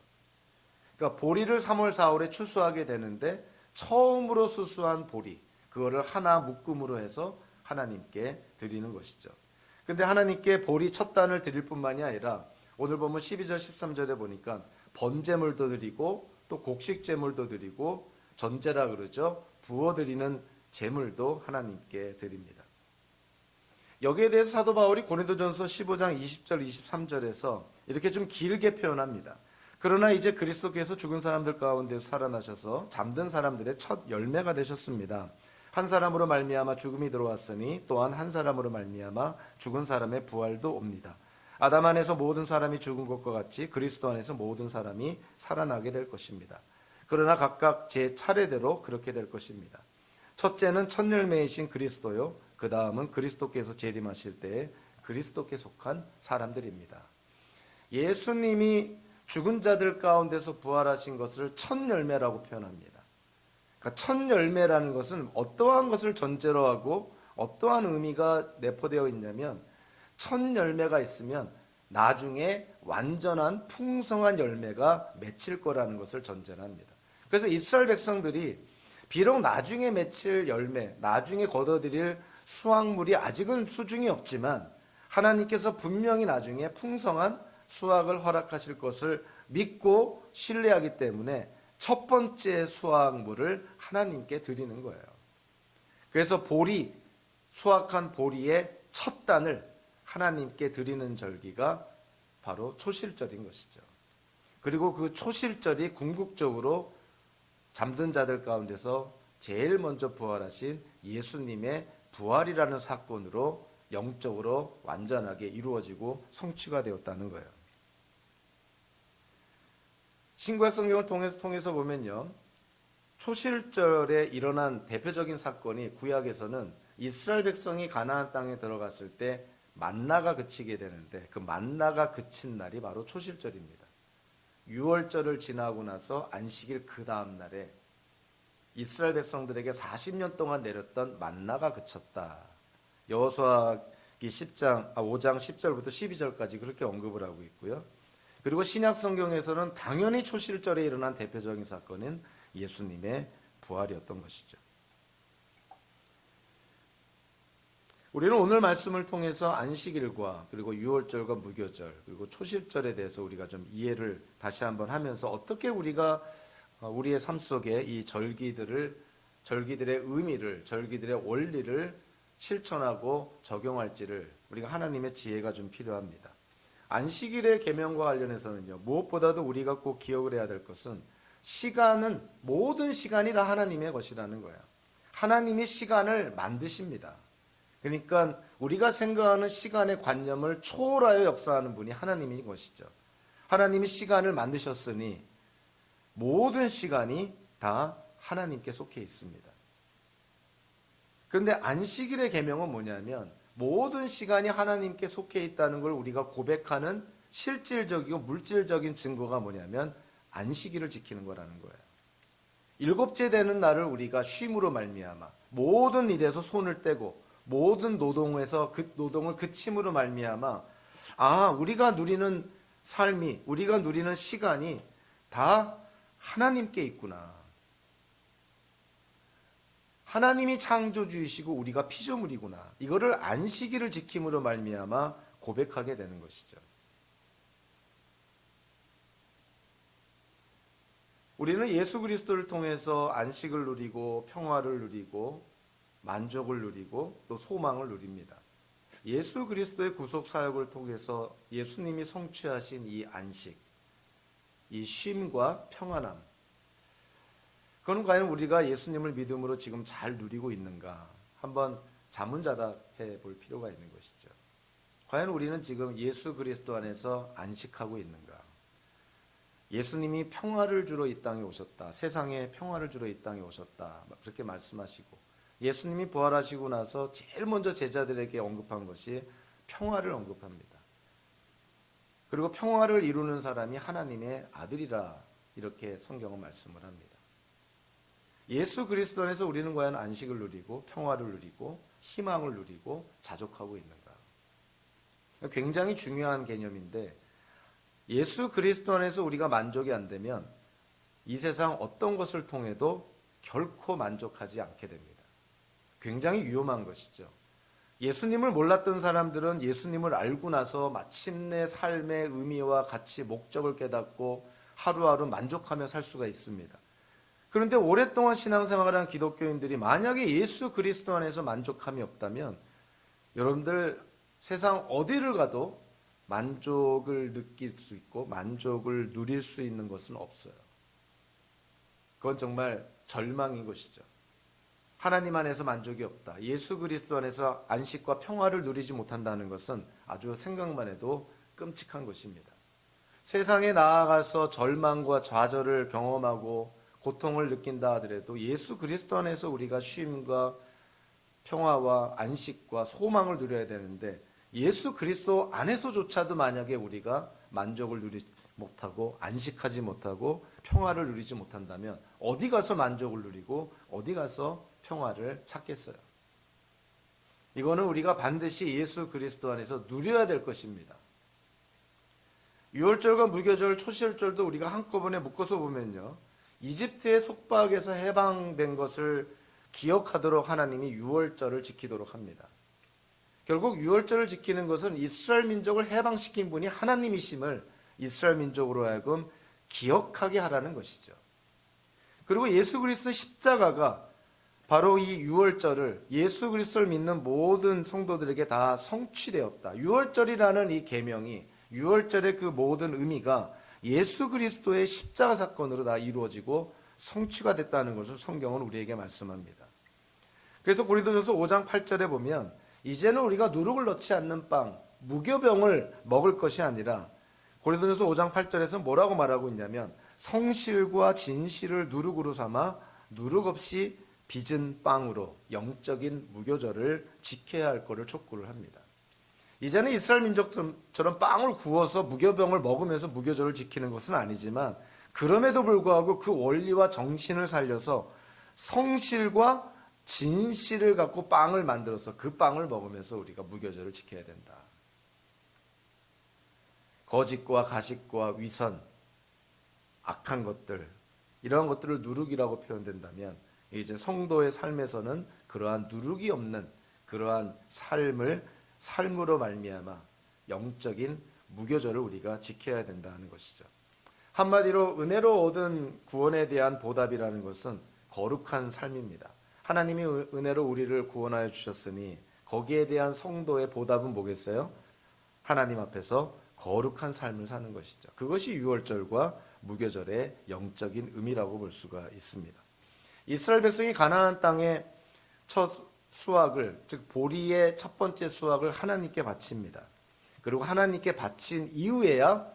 그러니까 보리를 3월, 4월에 추수하게 되는데 처음으로 수수한 보리, 그거를 하나 묶음으로 해서 하나님께 드리는 것이죠. 근데 하나님께 보리 첫 단을 드릴 뿐만이 아니라 오늘 보면 12절, 13절에 보니까 번제물도 드리고 또 곡식제물도 드리고 전제라 그러죠. 부어드리는 제물도 하나님께 드립니다. 여기에 대해서 사도 바울이 고린도전서 15장 20절, 23절에서 이렇게 좀 길게 표현합니다. 그러나 이제 그리스도께서 죽은 사람들 가운데서 살아나셔서 잠든 사람들의 첫 열매가 되셨습니다. 한 사람으로 말미암아 죽음이 들어왔으니 또한 한 사람으로 말미암아 죽은 사람의 부활도 옵니다. 아담 안에서 모든 사람이 죽은 것과 같이 그리스도 안에서 모든 사람이 살아나게 될 것입니다. 그러나 각각 제 차례대로 그렇게 될 것입니다. 첫째는 첫 열매이신 그리스도요, 그 다음은 그리스도께서 재림하실 때에 그리스도께 속한 사람들입니다. 예수님이 죽은 자들 가운데서 부활하신 것을 첫 열매라고 표현합니다. 그러니까 첫 열매라는 것은 어떠한 것을 전제로 하고 어떠한 의미가 내포되어 있냐면, 첫 열매가 있으면 나중에 완전한 풍성한 열매가 맺힐 거라는 것을 전제로 합니다. 그래서 이스라엘 백성들이 비록 나중에 맺힐 열매, 나중에 거둬들일 수확물이 아직은 수중이 없지만 하나님께서 분명히 나중에 풍성한 수확을 허락하실 것을 믿고 신뢰하기 때문에 첫 번째 수확물을 하나님께 드리는 거예요. 그래서 수확한 보리의 첫 단을 하나님께 드리는 절기가 바로 초실절인 것이죠. 그리고 그 초실절이 궁극적으로 잠든 자들 가운데서 제일 먼저 부활하신 예수님의 부활이라는 사건으로 영적으로 완전하게 이루어지고 성취가 되었다는 거예요. 신구약 성경을 통해서 보면요, 초실절에 일어난 대표적인 사건이 구약에서는 이스라엘 백성이 가나안 땅에 들어갔을 때 만나가 그치게 되는데, 그 만나가 그친 날이 바로 초실절입니다. 6월절을 지나고 나서 안식일 그 다음 날에 이스라엘 백성들에게 40년 동안 내렸던 만나가 그쳤다. 여호수아기 5장 10절부터 12절까지 그렇게 언급을 하고 있고요. 그리고 신약 성경에서는 당연히 초실절에 일어난 대표적인 사건은 예수님의 부활이었던 것이죠. 우리는 오늘 말씀을 통해서 안식일과 그리고 유월절과 무교절 그리고 초실절에 대해서 우리가 좀 이해를 다시 한번 하면서 어떻게 우리가 우리의 삶 속에 이 절기들의 의미를, 절기들의 원리를 실천하고 적용할지를 우리가 하나님의 지혜가 좀 필요합니다. 안식일의 계명과 관련해서는요, 무엇보다도 우리가 꼭 기억을 해야 될 것은 시간은, 모든 시간이 다 하나님의 것이라는 거예요. 하나님이 시간을 만드십니다. 그러니까 우리가 생각하는 시간의 관념을 초월하여 역사하는 분이 하나님인 것이죠. 하나님이 시간을 만드셨으니 모든 시간이 다 하나님께 속해 있습니다. 그런데 안식일의 계명은 뭐냐면 모든 시간이 하나님께 속해 있다는 걸 우리가 고백하는 실질적이고 물질적인 증거가 뭐냐면 안식일을 지키는 거라는 거예요. 일곱째 되는 날을 우리가 쉼으로 말미암아 모든 일에서 손을 떼고 모든 노동에서 그 노동을 그침으로 말미암아 우리가 누리는 삶이, 우리가 누리는 시간이 다 하나님께 있구나. 하나님이 창조주이시고 우리가 피조물이구나. 이거를 안식일을 지킴으로 말미암아 고백하게 되는 것이죠. 우리는 예수 그리스도를 통해서 안식을 누리고 평화를 누리고 만족을 누리고 또 소망을 누립니다. 예수 그리스도의 구속 사역을 통해서 예수님이 성취하신 이 안식, 이 쉼과 평안함, 그건 과연 우리가 예수님을 믿음으로 지금 잘 누리고 있는가 한번 자문자답해 볼 필요가 있는 것이죠. 과연 우리는 지금 예수 그리스도 안에서 안식하고 있는가? 예수님이 평화를 주러 이 땅에 오셨다. 세상에 평화를 주러 이 땅에 오셨다. 그렇게 말씀하시고 예수님이 부활하시고 나서 제일 먼저 제자들에게 언급한 것이 평화를 언급합니다. 그리고 평화를 이루는 사람이 하나님의 아들이라 이렇게 성경은 말씀을 합니다. 예수 그리스도 안에서 우리는 과연 안식을 누리고 평화를 누리고 희망을 누리고 자족하고 있는가? 굉장히 중요한 개념인데 예수 그리스도 안에서 우리가 만족이 안 되면 이 세상 어떤 것을 통해도 결코 만족하지 않게 됩니다. 굉장히 위험한 것이죠. 예수님을 몰랐던 사람들은 예수님을 알고 나서 마침내 삶의 의미와 가치, 목적을 깨닫고 하루하루 만족하며 살 수가 있습니다. 그런데 오랫동안 신앙생활을 한 기독교인들이 만약에 예수 그리스도 안에서 만족함이 없다면 여러분들 세상 어디를 가도 만족을 느낄 수 있고 만족을 누릴 수 있는 것은 없어요. 그건 정말 절망인 것이죠. 하나님 안에서 만족이 없다. 예수 그리스도 안에서 안식과 평화를 누리지 못한다는 것은 아주 생각만 해도 끔찍한 것입니다. 세상에 나아가서 절망과 좌절을 경험하고 고통을 느낀다 하더라도 예수 그리스도 안에서 우리가 쉼과 평화와 안식과 소망을 누려야 되는데 예수 그리스도 안에서조차도 만약에 우리가 만족을 누리지 못하고 안식하지 못하고 평화를 누리지 못한다면 어디 가서 만족을 누리고 어디 가서 평화를 찾겠어요. 이거는 우리가 반드시 예수 그리스도 안에서 누려야 될 것입니다. 유월절과 무교절, 초실절도 우리가 한꺼번에 묶어서 보면요, 이집트의 속박에서 해방된 것을 기억하도록 하나님이 유월절을 지키도록 합니다. 결국 유월절을 지키는 것은 이스라엘 민족을 해방시킨 분이 하나님이심을 이스라엘 민족으로 하여금 기억하게 하라는 것이죠. 그리고 예수 그리스도의 십자가가 바로 이 유월절을 예수 그리스도를 믿는 모든 성도들에게 다 성취되었다. 유월절이라는 이 계명이, 유월절의 그 모든 의미가 예수 그리스도의 십자가 사건으로 다 이루어지고 성취가 됐다는 것을 성경은 우리에게 말씀합니다. 그래서 고린도전서 5장 8절에 보면 이제는 우리가 누룩을 넣지 않는 빵, 무교병을 먹을 것이 아니라 고린도전서 5장 8절에서 뭐라고 말하고 있냐면 성실과 진실을 누룩으로 삼아 누룩 없이 빚은 빵으로 영적인 무교절을 지켜야 할 것을 촉구를 합니다. 이제는 이스라엘 민족처럼 빵을 구워서 무교병을 먹으면서 무교절을 지키는 것은 아니지만 그럼에도 불구하고 그 원리와 정신을 살려서 성실과 진실을 갖고 빵을 만들어서 그 빵을 먹으면서 우리가 무교절을 지켜야 된다. 거짓과 가식과 위선, 악한 것들, 이러한 것들을 누룩이라고 표현된다면 이제 성도의 삶에서는 그러한 누룩이 없는 그러한 삶으로 말미암아 영적인 무교절을 우리가 지켜야 된다는 것이죠. 한마디로 은혜로 얻은 구원에 대한 보답이라는 것은 거룩한 삶입니다. 하나님이 은혜로 우리를 구원하여 주셨으니 거기에 대한 성도의 보답은 뭐겠어요? 하나님 앞에서 거룩한 삶을 사는 것이죠. 그것이 유월절과 무교절의 영적인 의미라고 볼 수가 있습니다. 이스라엘 백성이 가나안 땅의 첫 수확을, 즉 보리의 첫 번째 수확을 하나님께 바칩니다. 그리고 하나님께 바친 이후에야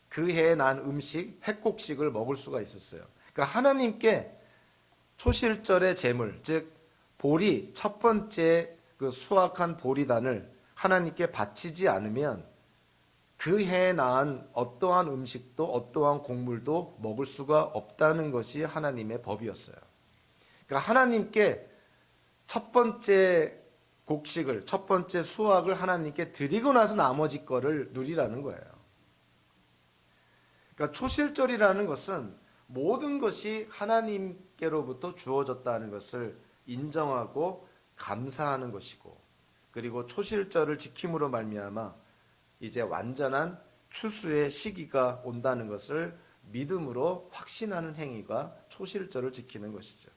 그 해에 난 음식, 핵곡식을 먹을 수가 있었어요. 그러니까 하나님께 초실절의 제물, 즉 보리 첫 번째 그 수확한 보리단을 하나님께 바치지 않으면 그 해에 낳은 어떠한 음식도 어떠한 곡물도 먹을 수가 없다는 것이 하나님의 법이었어요. 그러니까 하나님께 첫 번째 곡식을, 첫 번째 수확을 하나님께 드리고 나서 나머지 거를 누리라는 거예요. 그러니까 초실절이라는 것은 모든 것이 하나님께로부터 주어졌다는 것을 인정하고 감사하는 것이고, 그리고 초실절을 지킴으로 말미암아 이제 완전한 추수의 시기가 온다는 것을 믿음으로 확신하는 행위가 초실절을 지키는 것이죠.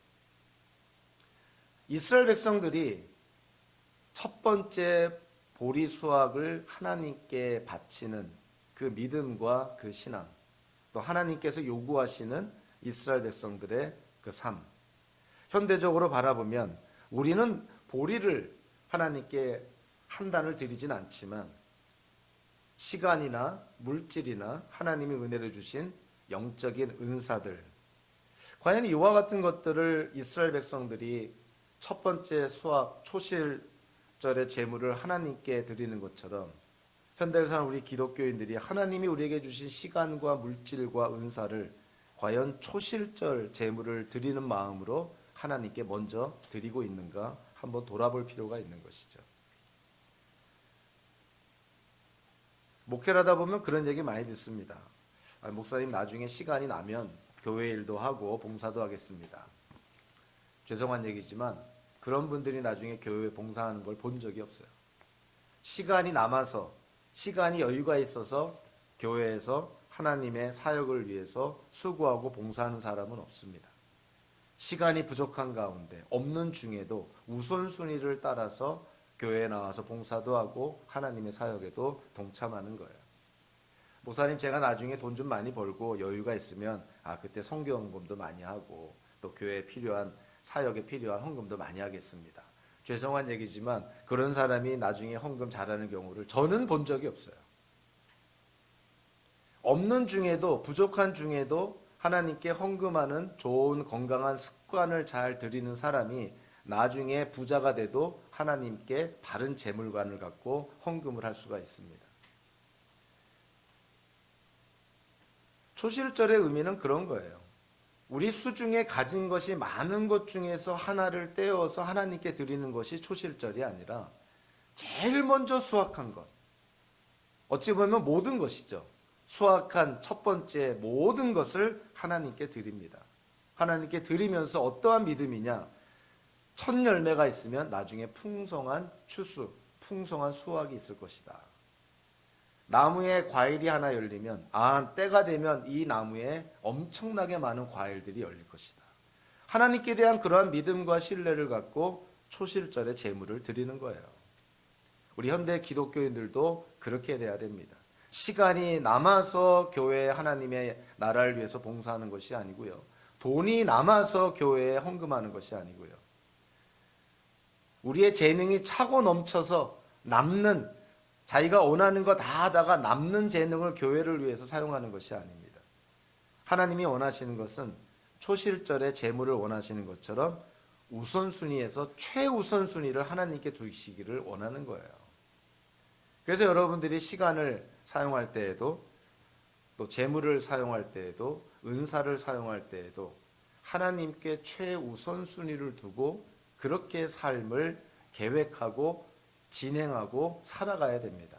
이스라엘 백성들이 첫 번째 보리 수확을 하나님께 바치는 그 믿음과 그 신앙, 또 하나님께서 요구하시는 이스라엘 백성들의 그 삶, 현대적으로 바라보면 우리는 보리를 하나님께 한 단을 드리진 않지만 시간이나 물질이나 하나님이 은혜를 주신 영적인 은사들, 과연 이와 같은 것들을 이스라엘 백성들이 첫 번째 수확 초실절의 제물을 하나님께 드리는 것처럼 현대를 사는 우리 기독교인들이 하나님이 우리에게 주신 시간과 물질과 은사를 과연 초실절 제물을 드리는 마음으로 하나님께 먼저 드리고 있는가 한번 돌아볼 필요가 있는 것이죠. 목회를 하다 보면 그런 얘기 많이 듣습니다. 목사님 나중에 시간이 나면 교회 일도 하고 봉사도 하겠습니다. 죄송한 얘기지만 그런 분들이 나중에 교회에 봉사하는 걸 본 적이 없어요. 시간이 남아서, 시간이 여유가 있어서 교회에서 하나님의 사역을 위해서 수고하고 봉사하는 사람은 없습니다. 시간이 부족한 가운데 없는 중에도 우선순위를 따라서 교회에 나와서 봉사도 하고 하나님의 사역에도 동참하는 거예요. 목사님 제가 나중에 돈 좀 많이 벌고 여유가 있으면 그때 선교 헌금도 많이 하고 또 교회에 필요한 사역에 필요한 헌금도 많이 하겠습니다. 죄송한 얘기지만 그런 사람이 나중에 헌금 잘하는 경우를 저는 본 적이 없어요. 없는 중에도 부족한 중에도 하나님께 헌금하는 좋은 건강한 습관을 잘 들이는 사람이 나중에 부자가 돼도 하나님께 바른 재물관을 갖고 헌금을 할 수가 있습니다. 초실절의 의미는 그런 거예요. 우리 수중에 가진 것이 많은 것 중에서 하나를 떼어서 하나님께 드리는 것이 초실절이 아니라 제일 먼저 수확한 것, 어찌 보면 모든 것이죠. 수확한 첫 번째 모든 것을 하나님께 드립니다. 하나님께 드리면서 어떠한 믿음이냐, 첫 열매가 있으면 나중에 풍성한 추수, 풍성한 수확이 있을 것이다. 나무에 과일이 하나 열리면 때가 되면 이 나무에 엄청나게 많은 과일들이 열릴 것이다. 하나님께 대한 그러한 믿음과 신뢰를 갖고 초실절에 제물을 드리는 거예요. 우리 현대 기독교인들도 그렇게 돼야 됩니다. 시간이 남아서 교회에 하나님의 나라를 위해서 봉사하는 것이 아니고요. 돈이 남아서 교회에 헌금하는 것이 아니고요. 우리의 재능이 차고 넘쳐서 남는, 자기가 원하는 거 다 하다가 남는 재능을 교회를 위해서 사용하는 것이 아닙니다. 하나님이 원하시는 것은 초실절에 재물을 원하시는 것처럼 우선순위에서 최우선순위를 하나님께 두시기를 원하는 거예요. 그래서 여러분들이 시간을 사용할 때에도 또 재물을 사용할 때에도 은사를 사용할 때에도 하나님께 최우선순위를 두고 그렇게 삶을 계획하고 진행하고 살아가야 됩니다.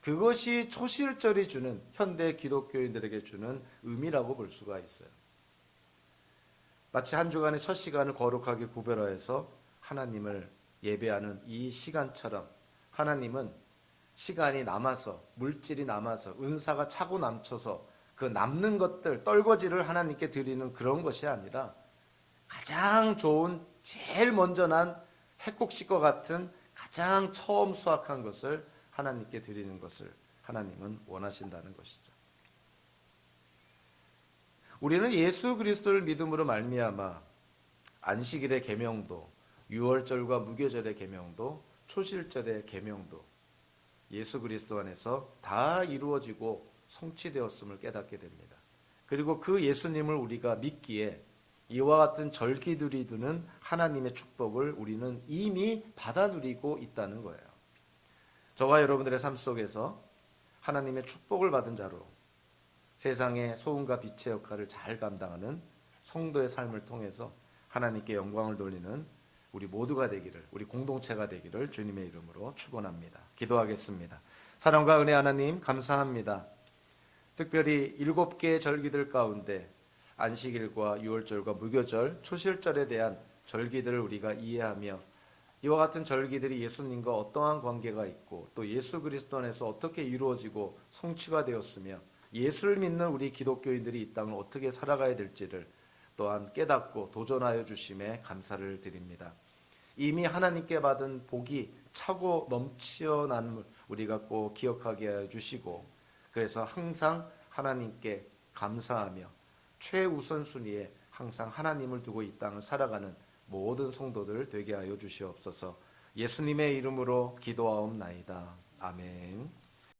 그것이 초실절이 주는, 현대 기독교인들에게 주는 의미라고 볼 수가 있어요. 마치 한 주간의 첫 시간을 거룩하게 구별하여서 하나님을 예배하는 이 시간처럼, 하나님은 시간이 남아서, 물질이 남아서, 은사가 차고 넘쳐서 그 남는 것들, 떨거지를 하나님께 드리는 그런 것이 아니라 가장 좋은, 제일 먼저 난 핵곡식과 같은 가장 처음 수확한 것을 하나님께 드리는 것을 하나님은 원하신다는 것이죠. 우리는 예수 그리스도를 믿음으로 말미암아 안식일의 계명도, 유월절과 무교절의 계명도, 초실절의 계명도 예수 그리스도 안에서 다 이루어지고 성취되었음을 깨닫게 됩니다. 그리고 그 예수님을 우리가 믿기에 이와 같은 절기들이 두는 하나님의 축복을 우리는 이미 받아 누리고 있다는 거예요. 저와 여러분들의 삶 속에서 하나님의 축복을 받은 자로 세상의 소금과 빛의 역할을 잘 감당하는 성도의 삶을 통해서 하나님께 영광을 돌리는 우리 모두가 되기를, 우리 공동체가 되기를 주님의 이름으로 축원합니다. 기도하겠습니다. 사랑과 은혜 하나님 감사합니다. 특별히 7개의 절기들 가운데 안식일과 유월절과 무교절, 초실절에 대한 절기들을 우리가 이해하며 이와 같은 절기들이 예수님과 어떠한 관계가 있고 또 예수 그리스도 안에서 어떻게 이루어지고 성취가 되었으며 예수를 믿는 우리 기독교인들이 이 땅을 어떻게 살아가야 될지를 또한 깨닫고 도전하여 주심에 감사를 드립니다. 이미 하나님께 받은 복이 차고 넘치어난 우리가 꼭 기억하게 하여 주시고, 그래서 항상 하나님께 감사하며 최우선순위에 항상 하나님을 두고 이 땅을 살아가는 모든 성도들 되게 하여 주시옵소서. 예수님의 이름으로 기도하옵나이다. 아멘.